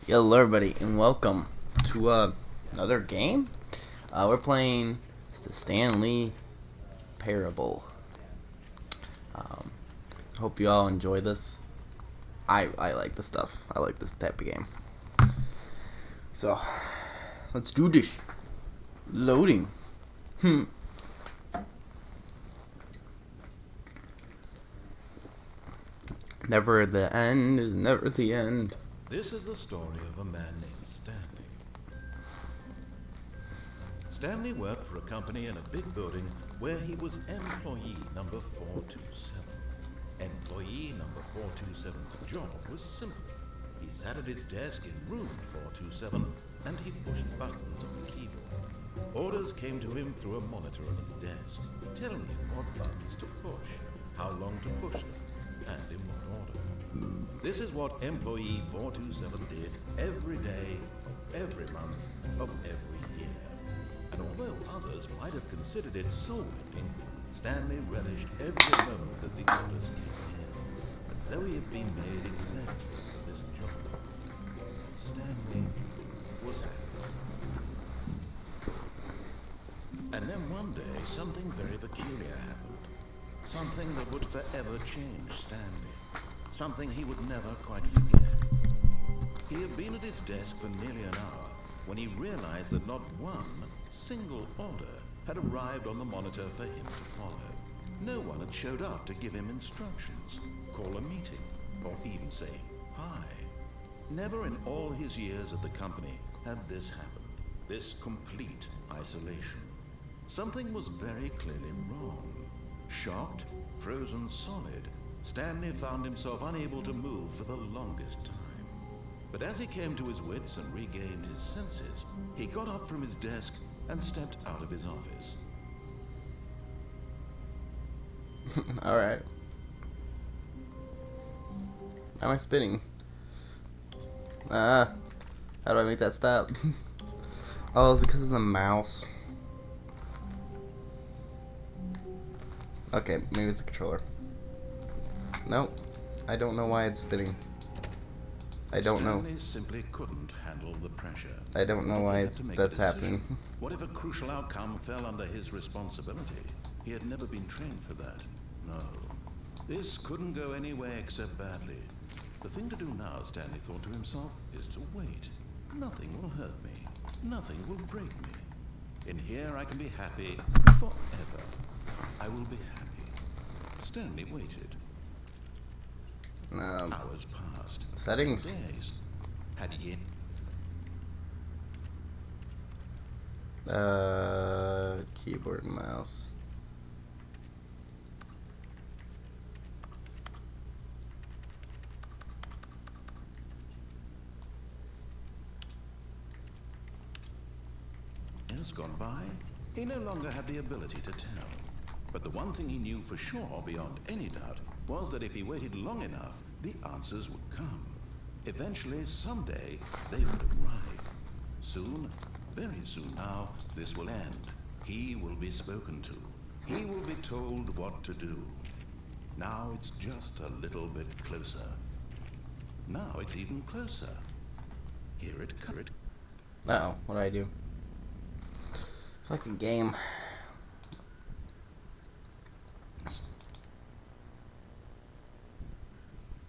Hello everybody and welcome to another game. We're playing the Stanley Parable. Hope you all enjoy this. I like this stuff. I like this type of game. So let's do this. Loading. Never the end is never the end. This is the story of a man named Stanley. Stanley worked for a company in a big building where he was employee number 427. Employee number 427's job was simple. He sat at his desk in room 427 and he pushed buttons on the keyboard. Orders came to him through a monitor on his desk, telling him what buttons to push, how long to push them, and in what order. This is what employee 427 did every day, of every month, of every year. And although others might have considered it soul-winning, Stanley relished every moment that the orders came in, as though he had been made exactly for this job. Stanley was happy. And then one day, something very peculiar happened. Something that would forever change Stanley. Something he would never quite forget. He had been at his desk for nearly an hour when he realized that not one single order had arrived on the monitor for him to follow. No one had showed up to give him instructions, call a meeting, or even say hi. Never in all his years at the company had this happened, this complete isolation. Something was very clearly wrong. Shocked, frozen solid, Stanley found himself unable to move for the longest time. But as he came to his wits and regained his senses, he got up from his desk and stepped out of his office. Alright. How am I spinning? How do I make that stop? Oh, is it because of the mouse? Okay, maybe it's the controller. Nope. I don't know why it's spinning. I don't know. Stanley simply couldn't handle the pressure. I don't know why that's happening. What if a crucial outcome fell under his responsibility? He had never been trained for that. No. This couldn't go any way except badly. The thing to do now, Stanley thought to himself, is to wait. Nothing will hurt me. Nothing will break me. In here I can be happy forever. I will be happy. Stanley waited. Hours passed. Settings. Days. Had yet. Keyboard and mouse. Years gone by, he no longer had the ability to tell. But the one thing he knew for sure, beyond any doubt, was that if he waited long enough, the answers would come. Eventually, someday, they would arrive. Soon, very soon now, this will end. He will be spoken to. He will be told what to do. Now it's just a little bit closer. Now it's even closer. Hear it, cut it. Uh-oh, what do I do? Fucking game.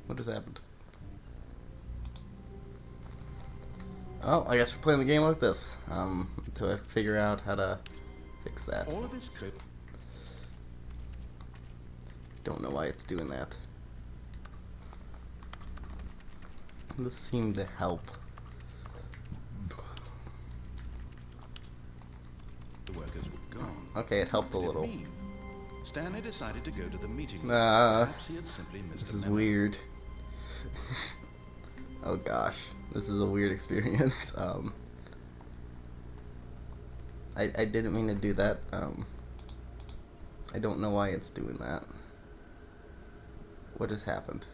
What just happened? Oh, I guess we're playing the game like this. Until I figure out how to fix that. All of his clip. Don't know why it's doing that. This seemed to help. The workers were gone. Okay, it helped a What did it little. mean? Stanley decided to go to the meeting room. Nah, Perhaps he had simply missed this a is memo. weird. Oh gosh, this is a weird experience. I didn't mean to do that. I don't know why it's doing that. What just happened?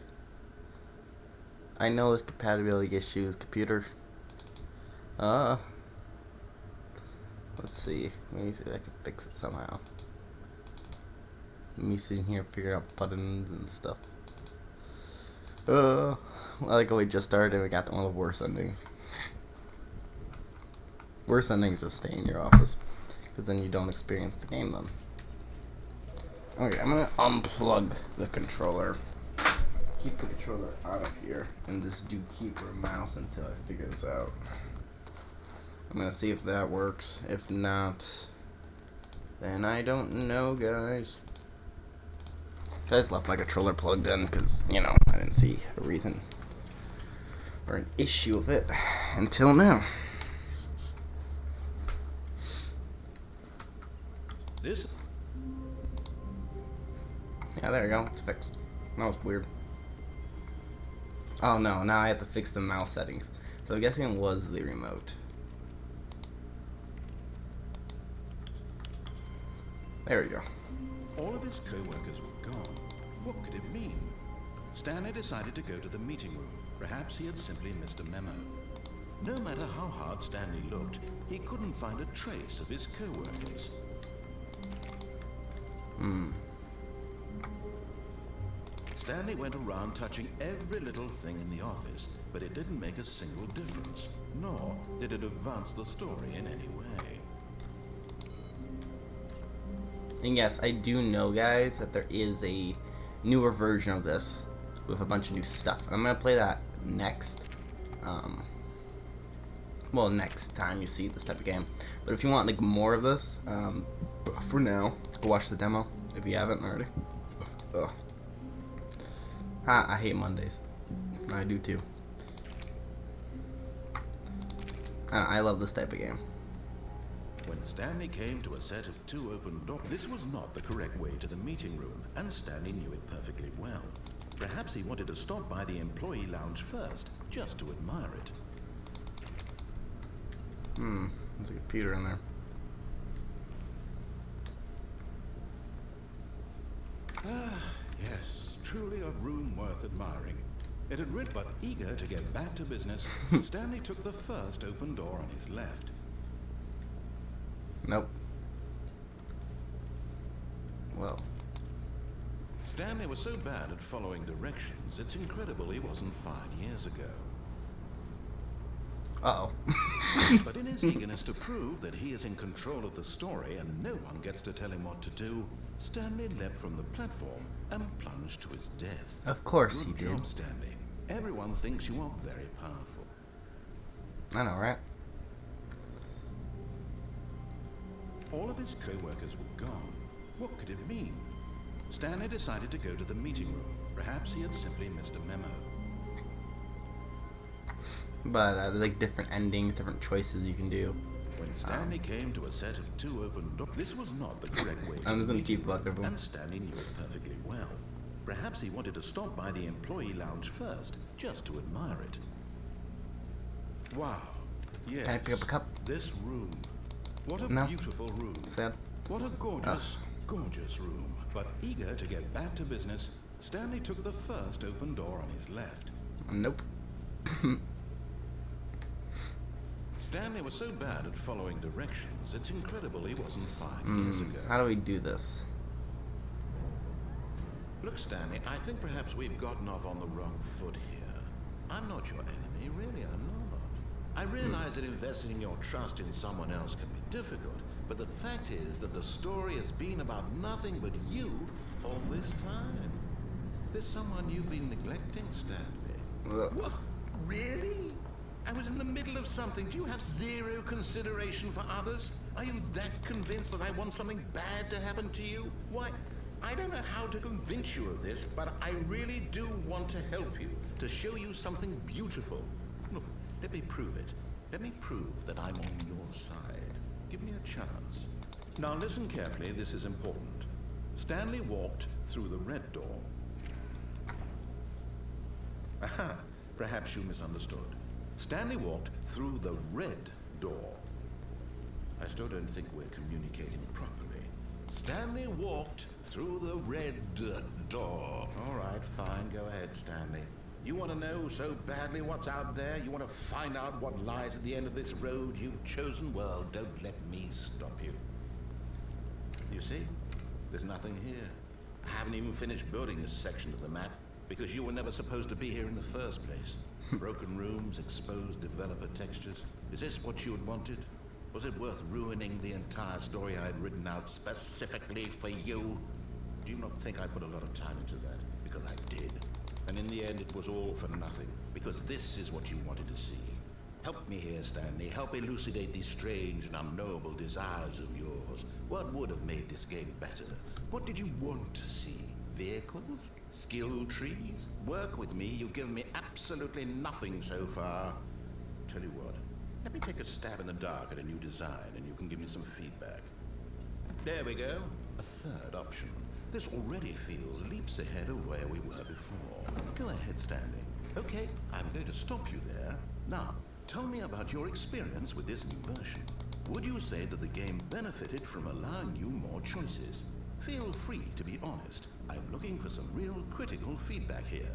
I know there's compatibility issues, computer. Let's see. Let me see if I can fix it somehow. Me sitting here figuring out buttons and stuff. I like how we just started and we got one of the worst endings. Worst endings is stay in your office. Because then you don't experience the game then. Okay, I'm gonna unplug the controller. Keep the controller out of here. And just do keyboard and mouse until I figure this out. I'm gonna see if that works. If not, then I don't know, guys. I just left my controller plugged in because, you know, I didn't see a reason or an issue of it until now. This? Yeah, there you go. It's fixed. That was weird. Oh no, now I have to fix the mouse settings. So I'm guessing it was the remote. There we go. All of his co-workers were gone. What could it mean? Stanley decided to go to the meeting room. Perhaps he had simply missed a memo. No matter how hard Stanley looked, he couldn't find a trace of his co-workers. Stanley went around touching every little thing in the office, but it didn't make a single difference, nor did it advance the story in any way. And yes, I do know, guys, that there is a newer version of this with a bunch of new stuff. I'm gonna play that next. Well, next time you see this type of game. But if you want like more of this, for now, go watch the demo if you haven't already. Ugh. I hate Mondays. I do too. I love this type of game. When Stanley came to a set of two open doors, this was not the correct way to the meeting room, and Stanley knew it perfectly well. Perhaps he wanted to stop by the employee lounge first, just to admire it. There's a computer in there. Yes, truly a room worth admiring. It had rid, but eager to get back to business, Stanley took the first open door on his left. Nope. Well. Stanley was so bad at following directions, it's incredible he wasn't 5 years ago. Uh-oh. But in his eagerness to prove that he is in control of the story and no one gets to tell him what to do, Stanley leapt from the platform and plunged to his death. Of course Good he did. job, Stanley. Everyone thinks you are very powerful. I know, right? All of his co-workers were gone. What could it mean? Stanley decided to go to the meeting room. Perhaps he had simply missed a memo. But there's like different endings, different choices you can do. When Stanley came to a set of two open doors, this was not the correct way to I'm the just gonna meeting keep room, looking for 'em. and Stanley knew it perfectly well. Perhaps he wanted to stop by the employee lounge first, just to admire it. Wow. Yes. Can I pick up a cup? This room. What a No. beautiful room. Sad. What a gorgeous room. But eager to get back to business, Stanley took the first open door on his left. Nope. Stanley was so bad at following directions, it's incredible he wasn't 5 years ago. How do we do this? Look, Stanley, I think perhaps we've gotten off on the wrong foot here. I'm not your enemy, really, I'm not. I realize that investing your trust in someone else can be difficult, but the fact is that the story has been about nothing but you all this time. There's someone you've been neglecting, Stanley. What? Really? I was in the middle of something. Do you have zero consideration for others? Are you that convinced that I want something bad to happen to you? Why, I don't know how to convince you of this, but I really do want to help you, to show you something beautiful. Look, let me prove it. Let me prove that I'm on your side. Give me a chance. Now listen carefully, this is important. Stanley walked through the red door. Aha, perhaps you misunderstood. Stanley walked through the red door. I still don't think we're communicating properly. Stanley walked through the red door. All right, fine. Go ahead, Stanley. You want to know so badly what's out there? You want to find out what lies at the end of this road you've chosen? Well, don't let me stop you. You see? There's nothing here. I haven't even finished building this section of the map. Because you were never supposed to be here in the first place. Broken rooms, exposed developer textures. Is this what you had wanted? Was it worth ruining the entire story I had written out specifically for you? Do you not think I put a lot of time into that? Because I did. And in the end, it was all for nothing. Because this is what you wanted to see. Help me here, Stanley. Help elucidate these strange and unknowable desires of yours. What would have made this game better? What did you want to see? Vehicles? Skill trees? Work with me. You've given me absolutely nothing so far. Tell you what, let me take a stab in the dark at a new design and you can give me some feedback. There we go. A third option. This already feels leaps ahead of where we were before. Go ahead, Stanley. Okay, I'm going to stop you there. Now, tell me about your experience with this new version. Would you say that the game benefited from allowing you more choices? Feel free to be honest. I'm looking for some real critical feedback here.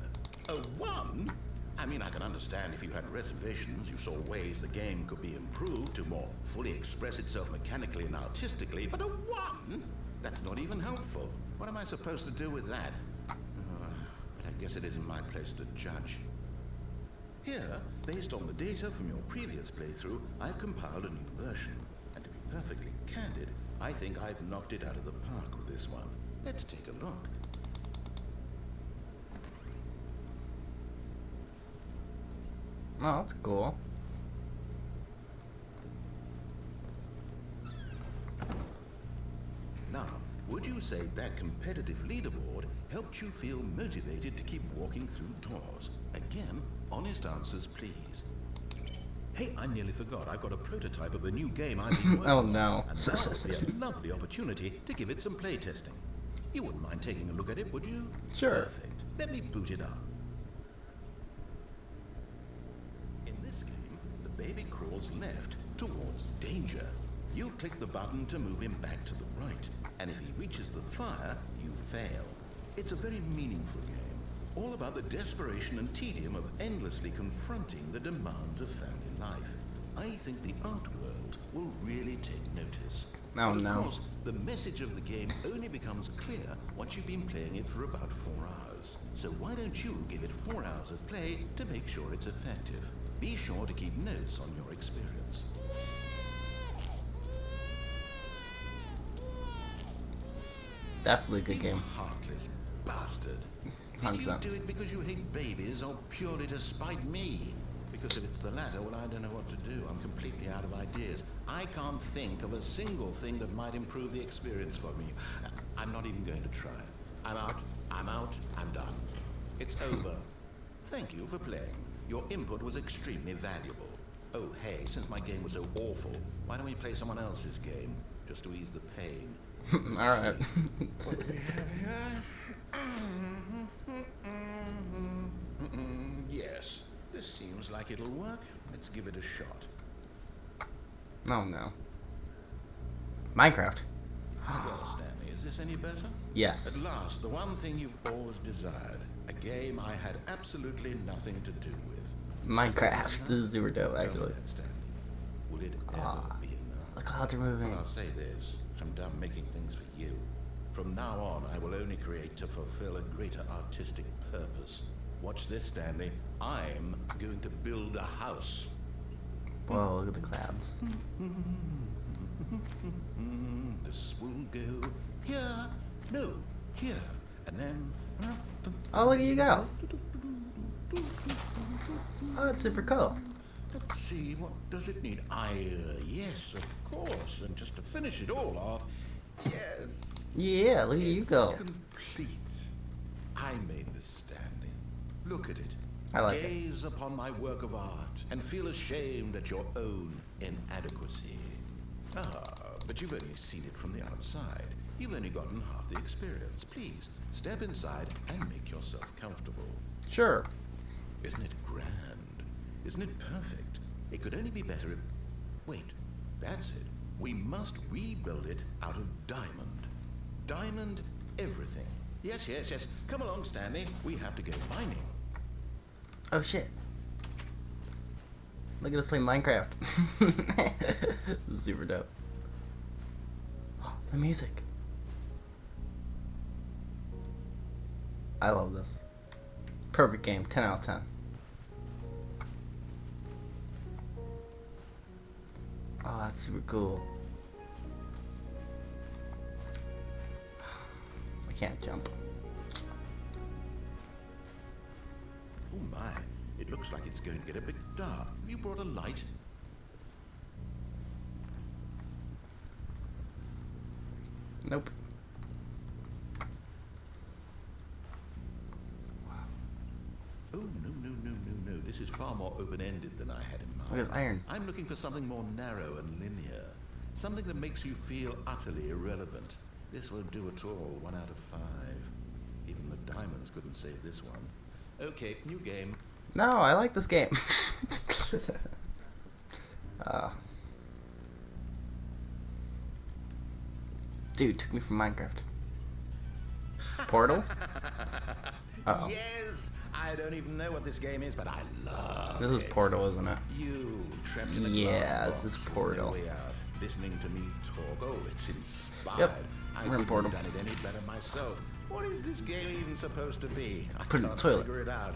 A 1? I mean, I can understand if you had reservations, you saw ways the game could be improved to more fully express itself mechanically and artistically, but a 1? That's not even helpful. What am I supposed to do with that? But I guess it isn't my place to judge. Here, based on the data from your previous playthrough, I've compiled a new version. And to be perfectly candid, I think I've knocked it out of the park with this one. Let's take a look. Oh, that's cool. Now, would you say that competitive leaderboard helped you feel motivated to keep walking through doors? Again, honest answers, please. Hey, I nearly forgot. I've got a prototype of a new game I've been working Oh no. on, and that would be a lovely opportunity to give it some play testing. You wouldn't mind taking a look at it, would you? Sure. Perfect. Let me boot it up. In this game, the baby crawls left towards danger. You click the button to move him back to the right, and if he reaches the fire, you fail. It's a very meaningful game, all about the desperation and tedium of endlessly confronting the demands of family life. I think the art world will really take notice. Oh, but of no. course, the message of the game only becomes clear once you've been playing it for about 4 hours. So why don't you give it 4 hours of play to make sure it's effective? Be sure to keep notes on your experience. Definitely a good You game. heartless bastard. Did you 100%. do it because you hate babies or purely to spite me? Because if it's the latter, well, I don't know what to do. I'm completely out of ideas. I can't think of a single thing that might improve the experience for me. I'm not even going to try. I'm out, I'm done. It's over. Thank you for playing. Your input was extremely valuable. Oh, hey, since my game was so awful, why don't we play someone else's game? Just to ease the pain. Alright. What do we have here? Yes, this seems like it'll work. Let's give it a shot. Oh no. Minecraft. Well, Stanley, is this any better? Yes. At last, the one thing you've always desired. A game I had absolutely nothing to do with. Minecraft. This is super dope, Tell me actually. that, Stanley. Will it ever be enough? The clouds are Well, moving. I'll say this. I'm done making things for you. From now on, I will only create to fulfill a greater artistic purpose. Watch this, Stanley. I'm going to build a house. Whoa, look at the clouds. This will go here. No, here. And then... Oh, look at you go. Oh, that's super cool. Let's see, what does it need? Yes, of course. And just to finish it all off, yes. Yeah, look at you It's go. complete. I made this, Stanley. Look at it. I like it. Gaze upon my work of art and feel ashamed at your own inadequacy. But you've only seen it from the outside. You've only gotten half the experience. Please, step inside and make yourself comfortable. Sure. Isn't it grand? Isn't it perfect? It could only be better if... Wait, that's it. We must rebuild it out of diamond. Diamond everything. Yes. Come along, Stanley. We have to go mining. Oh shit. Look at us play Minecraft. Super dope. The music. I love this. Perfect game. 10 out of 10. Oh, that's super cool. I can't jump. Oh my, it looks like it's going to get a bit dark. Have you brought a light? Nope. Oh, no. This is far more open-ended than I had in mind. Look at this iron. I'm looking for something more narrow and linear. Something that makes you feel utterly irrelevant. This won't do at all. 1 out of 5. Even the diamonds couldn't save this one. Okay, new game. No, I like this game. Dude, took me from Minecraft. Portal? Uh-oh. Yes! I don't even know what this game is, but I love This is it. Portal, isn't it? You trapped in a Yeah, glass this is box, Portal. no way out, listening to me talk. Oh, it's inspired. Yep, I we're in couldn't Portal. have done it any better myself. What is this game even supposed to be? I Put it in the can't toilet. figure it out.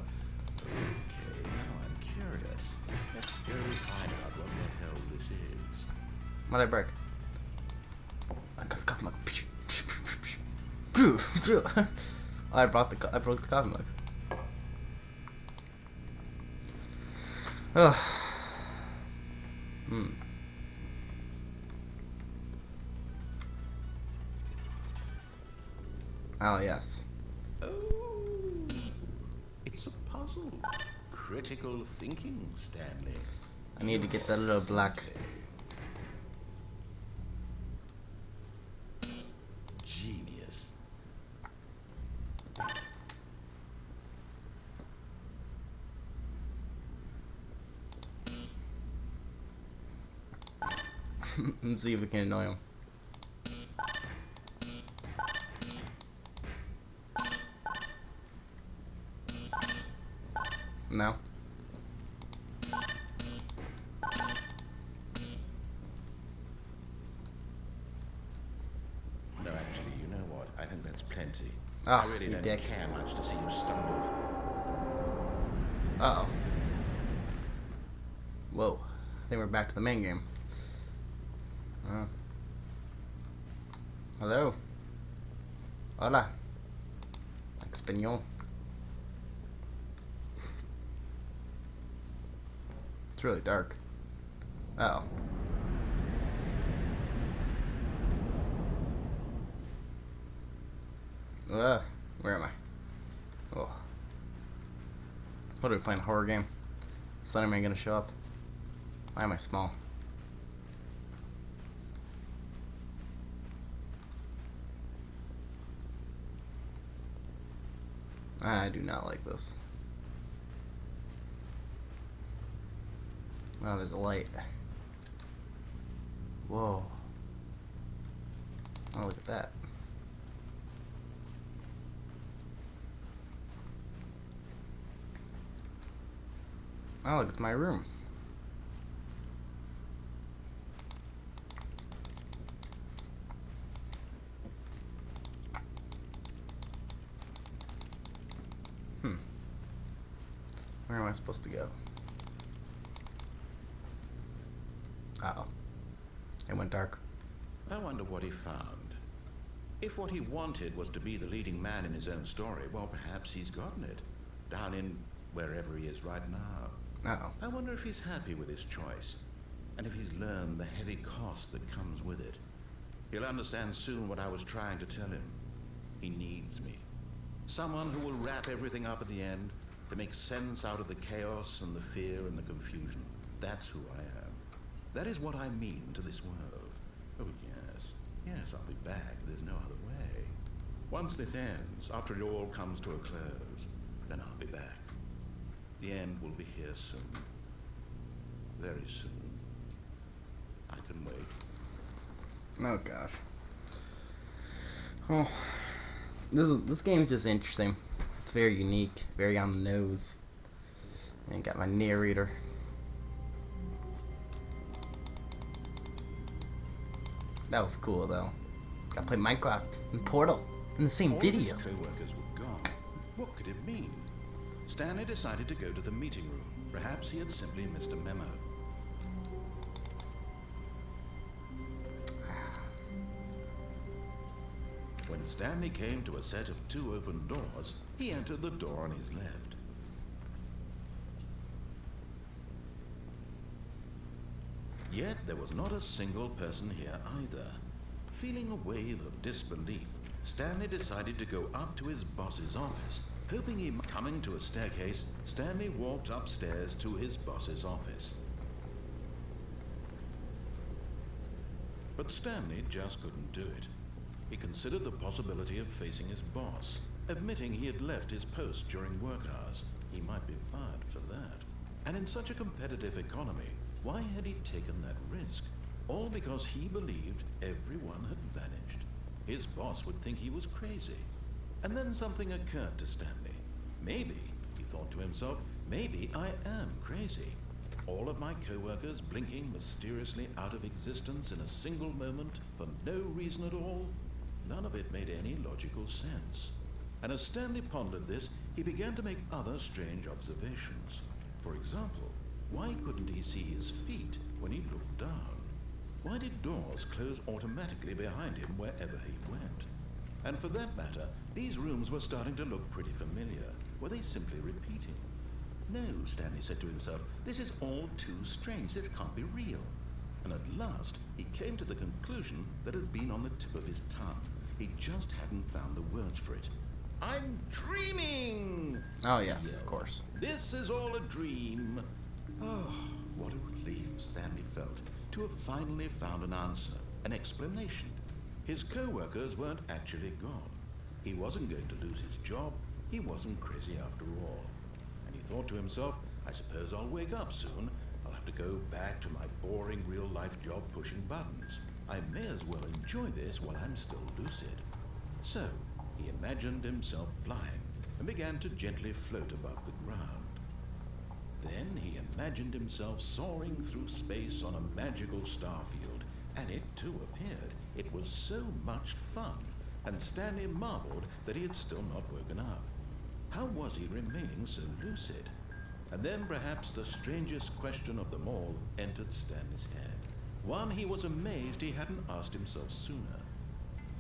Okay, now I'm curious. Let's go find out what the hell this is. What'd I break? I got the coffee mug. Oh, I broke the coffee mug. Ugh. Oh, yes. Oh, it's a puzzle. Critical thinking, Stanley. I need to get that little black. Genius. Let's see if we can annoy him. No. No, actually, you know what? I think that's plenty. Oh, I really you don't dick. care much to see you stumble. Uh-oh. Whoa. I think we're back to the main game. Hello. Hola. Español. It's really dark. Uh-oh. Where am I? Oh. What are we playing? A horror game? Slenderman gonna show up? Why am I small? I do not like this. Oh, there's a light. Whoa. Oh, look at that. Oh, look, it's my room. Where am I supposed to go? Uh-oh. It went dark. I wonder what he found. If what he wanted was to be the leading man in his own story, well, perhaps he's gotten it. Down in wherever he is right now. Uh-oh. I wonder if he's happy with his choice, and if he's learned the heavy cost that comes with it. He'll understand soon what I was trying to tell him. He needs me. Someone who will wrap everything up at the end, to make sense out of the chaos and the fear and the confusion. That's who I am. That is what I mean to this world. Oh, yes. Yes, I'll be back. There's no other way. Once this ends, after it all comes to a close, then I'll be back. The end will be here soon. Very soon. I can wait. Oh, gosh. Oh. This game is just interesting. It's very unique, very on the nose. And got my narrator. That was cool though. Got to play Minecraft and Portal in the same All video. his co-workers were gone. What could it mean? Stanley decided to go to the meeting room. Perhaps he had simply missed a memo. When Stanley came to a set of 2 open doors, he entered the door on his left. Yet there was not a single person here either. Feeling a wave of disbelief, Stanley decided to go up to his boss's office. Hoping he might coming to a staircase, Stanley walked upstairs to his boss's office. But Stanley just couldn't do it. He considered the possibility of facing his boss, admitting he had left his post during work hours. He might be fired for that. And in such a competitive economy, why had he taken that risk? All because he believed everyone had vanished. His boss would think he was crazy. And then something occurred to Stanley. Maybe, he thought to himself, maybe I am crazy. All of my co-workers blinking mysteriously out of existence in a single moment for no reason at all. None of it made any logical sense. And as Stanley pondered this, he began to make other strange observations. For example, why couldn't he see his feet when he looked down? Why did doors close automatically behind him wherever he went? And for that matter, these rooms were starting to look pretty familiar. Were they simply repeating? No, Stanley said to himself, this is all too strange. This can't be real. And at last, he came to the conclusion that had been on the tip of his tongue. He just hadn't found the words for it. I'm dreaming! Oh, yes, of course. This is all a dream. Oh, what a relief Stanley felt to have finally found an answer, an explanation. His co-workers weren't actually gone. He wasn't going to lose his job. He wasn't crazy after all. And he thought to himself, I suppose I'll wake up soon. I'll have to go back to my boring real-life job pushing buttons. I may as well enjoy this while I'm still lucid. So, he imagined himself flying and began to gently float above the ground. Then he imagined himself soaring through space on a magical starfield, and it too appeared. It was so much fun, and Stanley marveled that he had still not woken up. How was he remaining so lucid? And then perhaps the strangest question of them all entered Stanley's head. One he was amazed he hadn't asked himself sooner.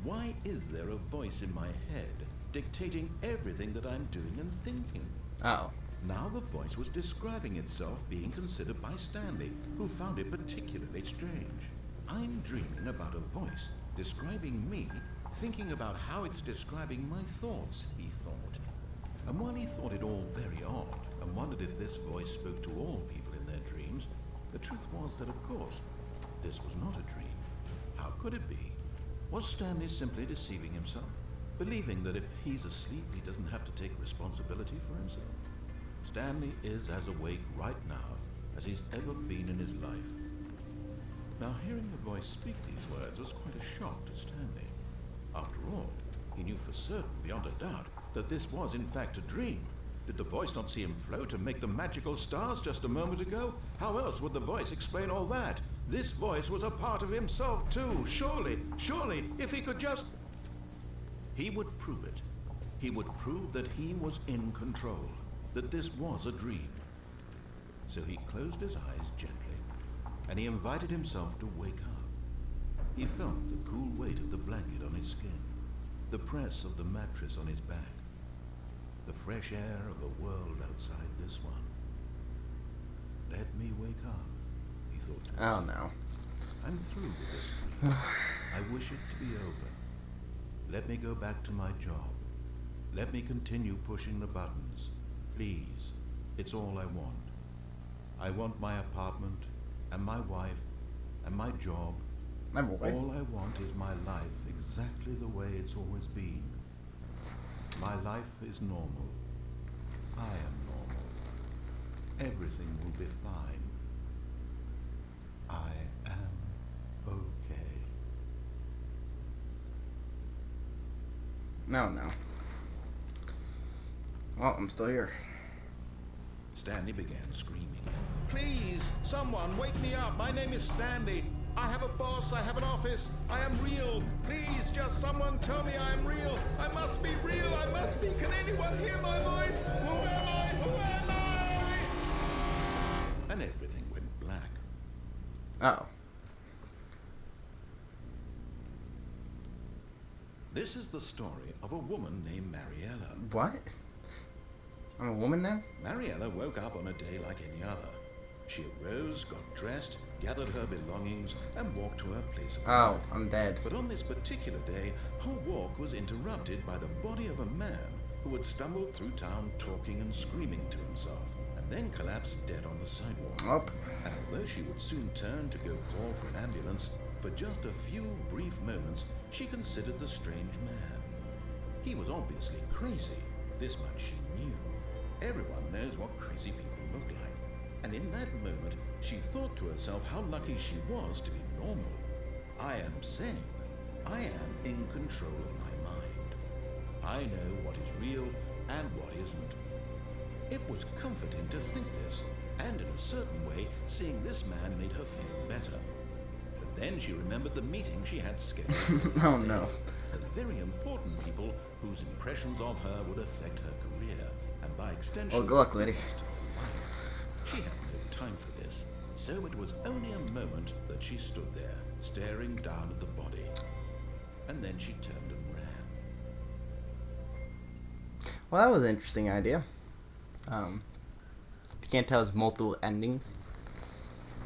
Why is there a voice in my head dictating everything that I'm doing and thinking? Oh. Now the voice was describing itself being considered by Stanley, who found it particularly strange. I'm dreaming about a voice describing me, thinking about how it's describing my thoughts, he thought. And while he thought it all very odd, and wondered if this voice spoke to all people in their dreams, the truth was that, of course, this was not a dream. How could it be? Was Stanley simply deceiving himself, believing that if he's asleep, he doesn't have to take responsibility for himself? Stanley is as awake right now as he's ever been in his life. Now, hearing the voice speak these words was quite a shock to Stanley. After all, he knew for certain, beyond a doubt, that this was in fact a dream. Did the voice not see him float and make the magical stars just a moment ago? How else would the voice explain all that? This voice was a part of himself too. Surely, if he could just... He would prove it. He would prove that he was in control, that this was a dream. So he closed his eyes gently, and he invited himself to wake up. He felt the cool weight of the blanket on his skin, the press of the mattress on his back, the fresh air of a world outside this one. Let me wake up, he thought to himself. Oh, no. I'm through with this dream. I wish it to be over. Let me go back to my job. Let me continue pushing the buttons. Please, it's all I want. I want my apartment, and my wife, and my job. My wife? All I want is my life exactly the way it's always been. My life is normal. I am normal. Everything will be fine. I am okay. No. Well, I'm still here. Stanley began screaming. Please, someone, wake me up. My name is Stanley. I have a boss. I have an office. I am real. Please, just someone tell me I am real. I must be real. I must be. Can anyone hear my voice? Who am I? and everything went black. Oh. This is the story of a woman named Mariella. What? I'm a woman now? Mariella woke up on a day like any other. She arose, got dressed, gathered her belongings, and walked to her place of Oh, work. I'm dead. But on this particular day, her walk was interrupted by the body of a man who had stumbled through town talking and screaming to himself, and then collapsed dead on the sidewalk. Up. And although she would soon turn to go call for an ambulance, for just a few brief moments, she considered the strange man. He was obviously crazy. This much she knew. Everyone knows what crazy people look like. And in that moment, she thought to herself how lucky she was to be normal. I am sane. I am in control of my mind. I know what is real and what isn't. It was comforting to think this, and in a certain way, seeing this man made her feel better. But then she remembered the meeting she had scheduled. Oh no. The very important people whose impressions of her would affect her career, and by extension, Well, good luck, lady. the rest of her life. She had no time for this, so it was only a moment that she stood there, staring down at the body. And then she turned and ran. Well, that was an interesting idea. You can't tell, it's multiple endings.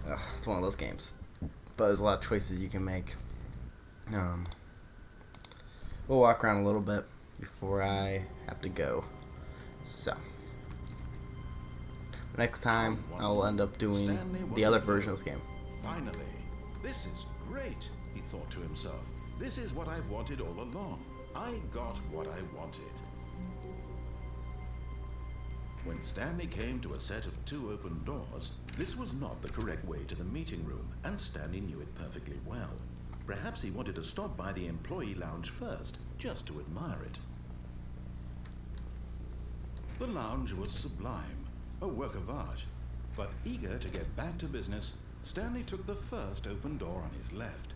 Ugh, it's one of those games. But there's a lot of choices you can make. We'll walk around a little bit before I have to go. So, next time I'll end up doing the other version of this game. Finally, this is great, he thought to himself. This is what I've wanted all along. I got what I wanted. When Stanley came to a set of 2 open doors, this was not the correct way to the meeting room, and Stanley knew it perfectly well. Perhaps he wanted to stop by the employee lounge first, just to admire it. The lounge was sublime, a work of art. But eager to get back to business, Stanley took the first open door on his left.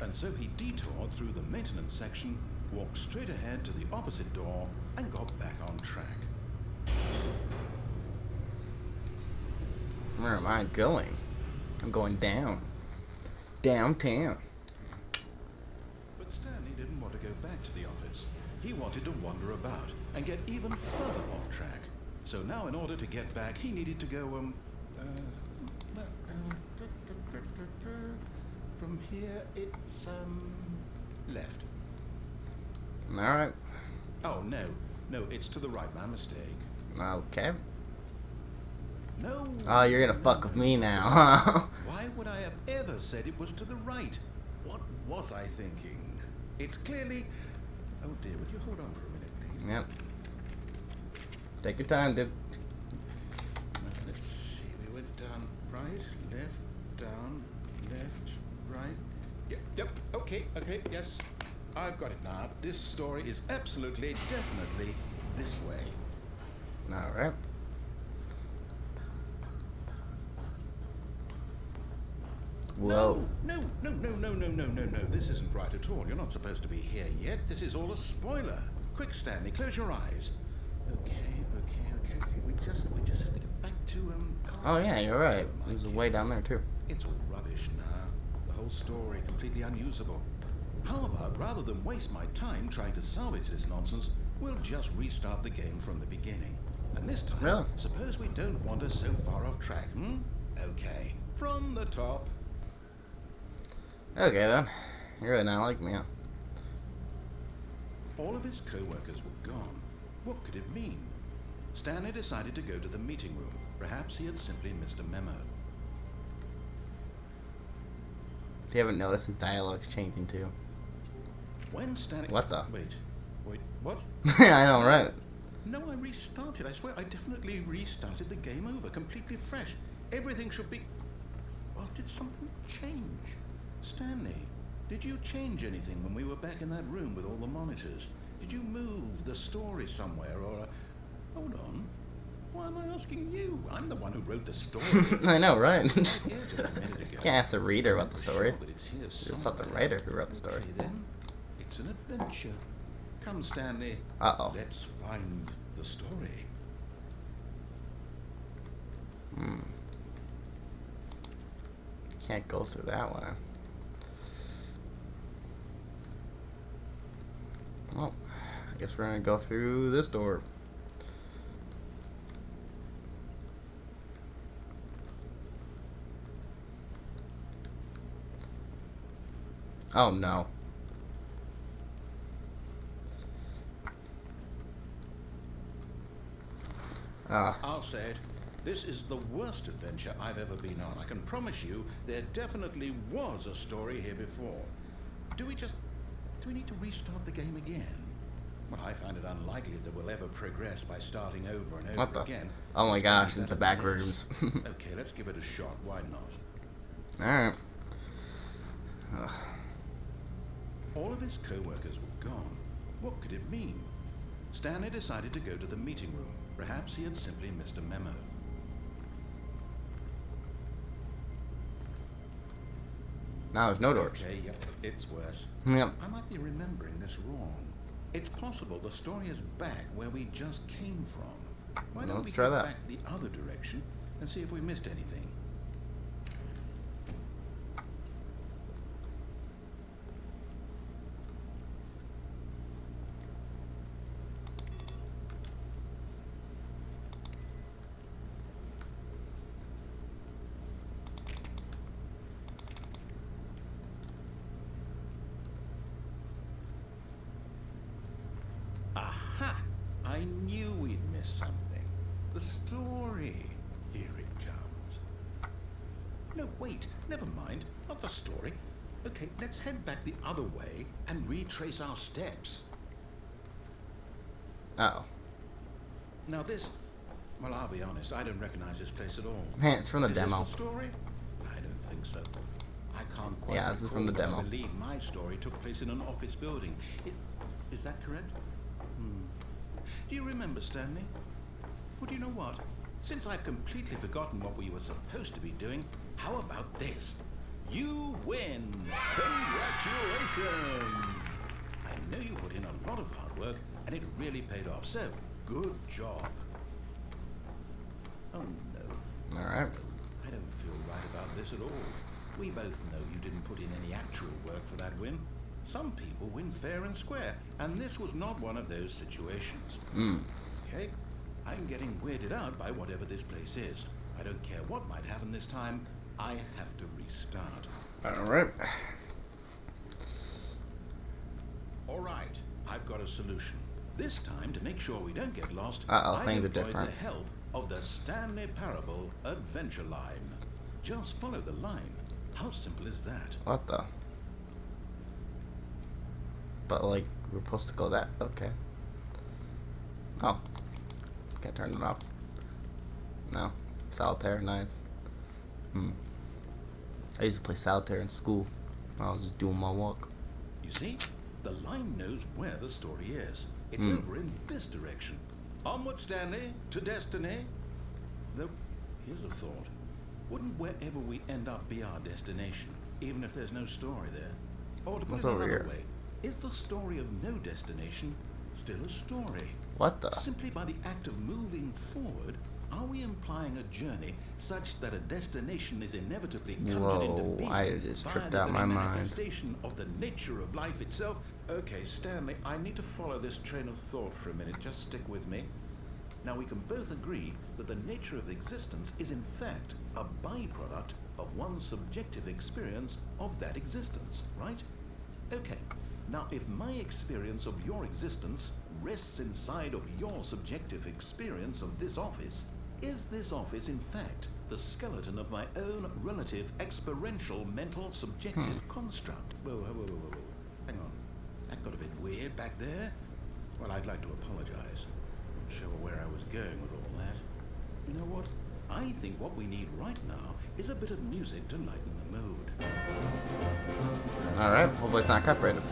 And so he detoured through the maintenance section, walked straight ahead to the opposite door, and got back on track. Where am I going? I'm going down. Downtown. But Stanley didn't want to go back to the office. He wanted to wander about and get even further off track. So now in order to get back, he needed to go, from here it's, left. Alright. Oh, no, it's to the right, my mistake. Okay. No. Oh, you're gonna fuck with me now, huh? Why would I have ever said it was to the right? What was I thinking? It's clearly... Oh dear, would you hold on for a minute, please? Yep. Take your time, dude. Let's see, we went down right, left, down, left, right. Yep, okay, yes. I've got it now. This story is absolutely, definitely this way. Alright. Whoa. No. This isn't right at all. You're not supposed to be here yet. This is all a spoiler. Quick, Stanley, close your eyes. Okay. We just have to get back to, Oh yeah, you're right. There's a way down there too. It's all rubbish now. The whole story completely unusable. How about, rather than waste my time trying to salvage this nonsense, we'll just restart the game from the beginning. And this time, Really? suppose we don't wander so far off track, Okay, from the top. Okay then. You're really not like me, huh? All of his co-workers were gone. What could it mean? Stanley decided to go to the meeting room. Perhaps he had simply missed a memo. If you haven't noticed, his dialogue's changing too. When Stanley... What the? Wait, what? I know, right? No, I restarted. I swear, I definitely restarted the game over, completely fresh. Everything should be... Well, did something change? Stanley, did you change anything when we were back in that room with all the monitors? Did you move the story somewhere, or... Hold on. Why am I asking you? I'm the one who wrote the story. I know, right? Yeah, just a minute ago. Can't ask the reader about the story. Sure, but it's here It's not the somewhere. writer who wrote the story. Okay, then. It's an adventure. Come, Stanley. Uh-oh. Let's find the story. Can't go through that way. Well, I guess we're gonna go through this door. Oh no. I'll say it. This is the worst adventure I've ever been on. I can promise you there definitely was a story here before. Do we need to restart the game again? Well, I find it unlikely that we'll ever progress by starting over and over again. Oh my gosh, it's the back rooms. Okay, let's give it a shot. Why not? Alright. All of his co-workers were gone. What could it mean? Stanley decided to go to the meeting room. Perhaps he had simply missed a memo. Now there's no doors. Okay, yep, it's worse. Yep. I might be remembering this wrong. It's possible the story is back where we just came from. Why don't we try go that. back the other direction and see if we missed anything? Aha! I knew we'd missed something. The story. Here it comes. No, wait. Never mind. Not the story. Okay, let's head back the other way and retrace our steps. Oh. Now this... Well, I'll be honest. I don't recognize this place at all. Hey, it's from the Is demo. this the story? I don't think so. I can't quite Yeah, this is from the recall, demo. but I believe my story took place in an office building. Is that correct? Do you remember, Stanley? Well, do you know what? Since I've completely forgotten what we were supposed to be doing, how about this? You win! Congratulations! I know you put in a lot of hard work, and it really paid off, so good job. Oh, no. Alright. I don't feel right about this at all. We both know you didn't put in any actual work for that win. Some people win fair and square, and this was not one of those situations. Okay? I'm getting weirded out by whatever this place is. I don't care what might happen this time. I have to restart. Alright. All right, I've got a solution. This time, to make sure we don't get lost, things are employed different. the help of the Stanley Parable adventure line. Just follow the line. How simple is that? What the? But, like, we're supposed to go that. Okay. Oh. Can't turn it off. No. Solitaire, nice. I used to play solitaire in school. I was just doing my work. You see, the line knows where the story is. It's over in this direction. Onward, Stanley, to destiny. Though, here's a thought. Wouldn't wherever we end up be our destination, even if there's no story there? Or to put What's it over another here? way, is the story of no destination still a story? What the? Simply by the act of moving forward, are we implying a journey such that a destination is inevitably conjured into Whoa, being I just via tripped the out my very mind. manifestation of the nature of life itself? Okay, Stanley, I need to follow this train of thought for a minute. Just stick with me. Now, we can both agree that the nature of existence is in fact a byproduct of one's subjective experience of that existence, right? Okay. Now, if my experience of your existence rests inside of your subjective experience of this office, is this office, in fact, the skeleton of my own relative experiential mental subjective construct? Whoa, whoa, whoa, whoa, whoa. Hang on. That got a bit weird back there. Well, I'd like to apologize. Not sure where I was going with all that. You know what? I think what we need right now is a bit of music to lighten the mood. Alright, hopefully it's not copyrighted.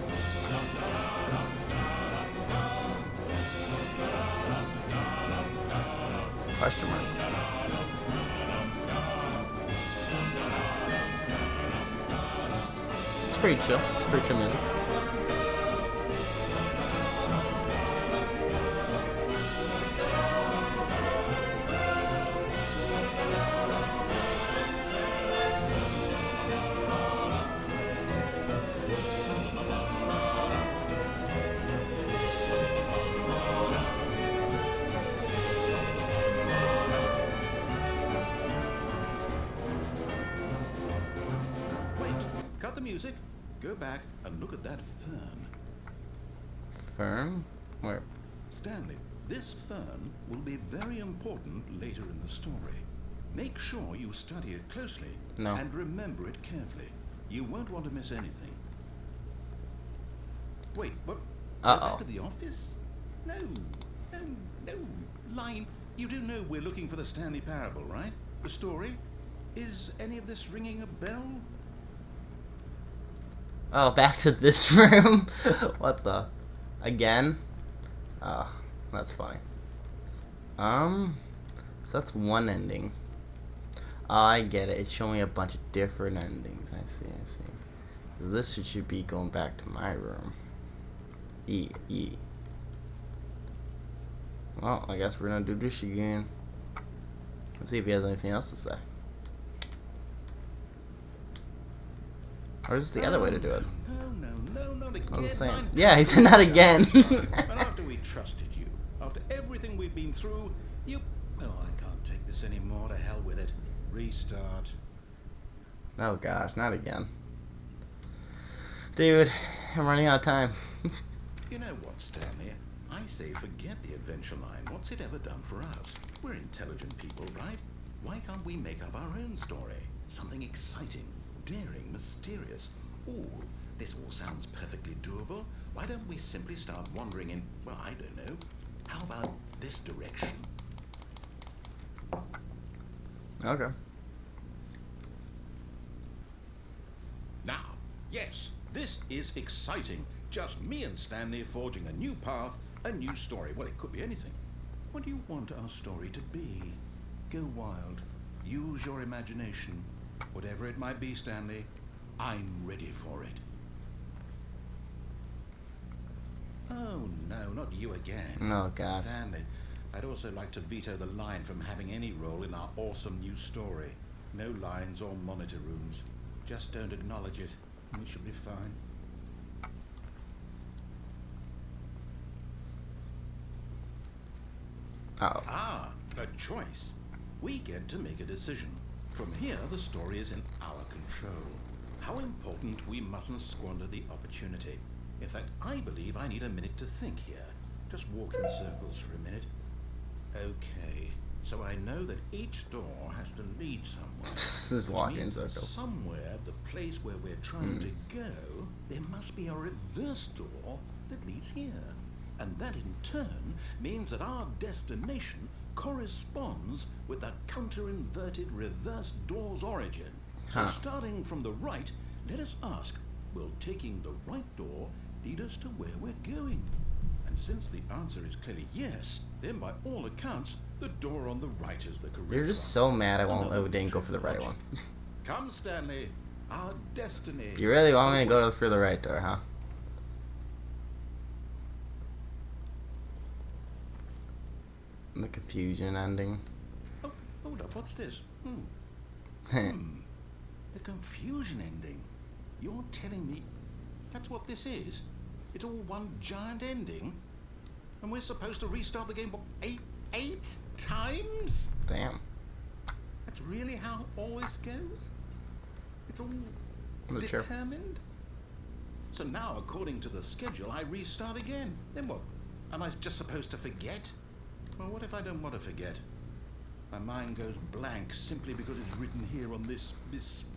Question mark. It's pretty chill music. music. Go back and look at that fern. Fern? Where? Stanley, this fern will be very important later in the story. Make sure you study it closely No. and remember it carefully. You won't want to miss anything. Wait, what? Back at the office? No. Line, you do know we're looking for the Stanley Parable, right? The story? Is any of this ringing a bell? Oh, back to this room? What the? Again? Oh, that's funny. So that's one ending. Oh, I get it. It's showing a bunch of different endings. I see. So this should be going back to my room. Well, I guess we're gonna do this again. Let's see if he has anything else to say. Or is this the other way to do it? No, not again. I was saying. Yeah, he said not again. And after we trusted you, after everything we've been through, you... Oh, I can't take this anymore. To hell with it. Restart. Oh gosh, not again. Dude, I'm running out of time. You know what, Stanley? I say forget the adventure line. What's it ever done for us? We're intelligent people, right? Why can't we make up our own story? Something exciting, daring, mysterious. Ooh, this all sounds perfectly doable. Why don't we simply start wandering in, well, I don't know. How about this direction? Okay. Now, yes, this is exciting. Just me and Stanley forging a new path, a new story. Well, it could be anything. What do you want our story to be? Go wild. Use your imagination. Whatever it might be, Stanley, I'm ready for it. Oh, no, not you again. Oh, God. Stanley, I'd also like to veto the line from having any role in our awesome new story. No lines or monitor rooms. Just don't acknowledge it, and we should be fine. Oh. Ah, a choice. We get to make a decision. From here, the story is in our control. How important we mustn't squander the opportunity. In fact, I believe I need a minute to think here. Just walk in circles for a minute. Okay, so I know that each door has to lead somewhere. This is Which walking in means that circles. somewhere, the place where we're trying to go, there must be a reverse door that leads here. And that in turn means that our destination corresponds with the counter-inverted reverse door's origin. So starting from the right, let us ask, will taking the right door lead us to where we're going? And since the answer is clearly yes, then by all accounts, the door on the right is the correct one. You're just so mad I Another didn't go for the right logic. one. Come, Stanley, our destiny. You really want me to go for the right door, huh? The confusion ending. Oh, hold up, what's this? The confusion ending. You're telling me that's what this is? It's all one giant ending? And we're supposed to restart the game, what, eight times? Damn. That's really how all this goes? It's all The chair. determined? So now, according to the schedule, I restart again. Then what? Am I just supposed to forget? Well, what if I don't want to forget? My mind goes blank simply because it's written here on this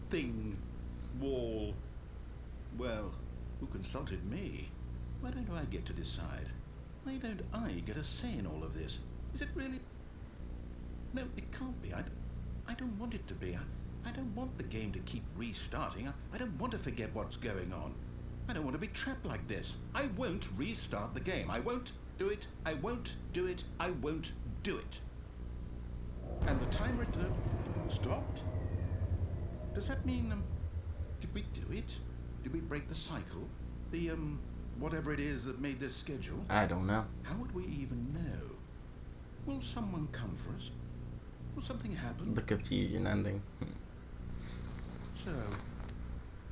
thing, wall. Well, who consulted me? Why don't I get to decide? Why don't I get a say in all of this? Is it really? No, it can't be. I don't want it to be. I don't want the game to keep restarting. I don't want to forget what's going on. I don't want to be trapped like this. I won't restart the game. I won't do it. I won't do it. I won't do it. And the timer stopped? Does that mean, did we do it? Did we break the cycle? The, whatever it is that made this schedule? I don't know. How would we even know? Will someone come for us? Will something happen? The confusion ending. So,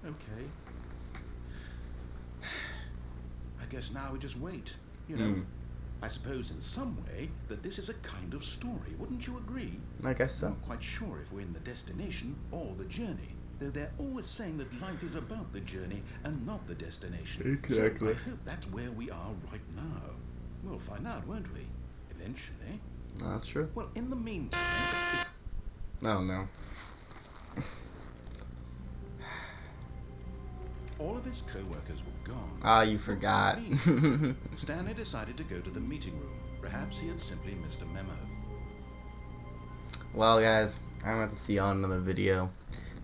okay. I guess now we just wait, you know. I suppose in some way that this is a kind of story, wouldn't you agree? I guess I'm so. not quite sure if we're in the destination or the journey. though they're always saying that life is about the journey and not the destination. Exactly. So I hope that's where we are right now. We'll find out, won't we? Eventually. That's true. Well, in the meantime... Oh, no. All of his co-workers were gone. Ah, you forgot. Stanley decided to go to the meeting room. Perhaps he had simply missed a memo. Well, guys, I'm going to have to see you on another video.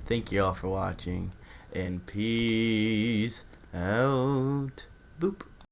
Thank you all for watching. And peace out. Boop.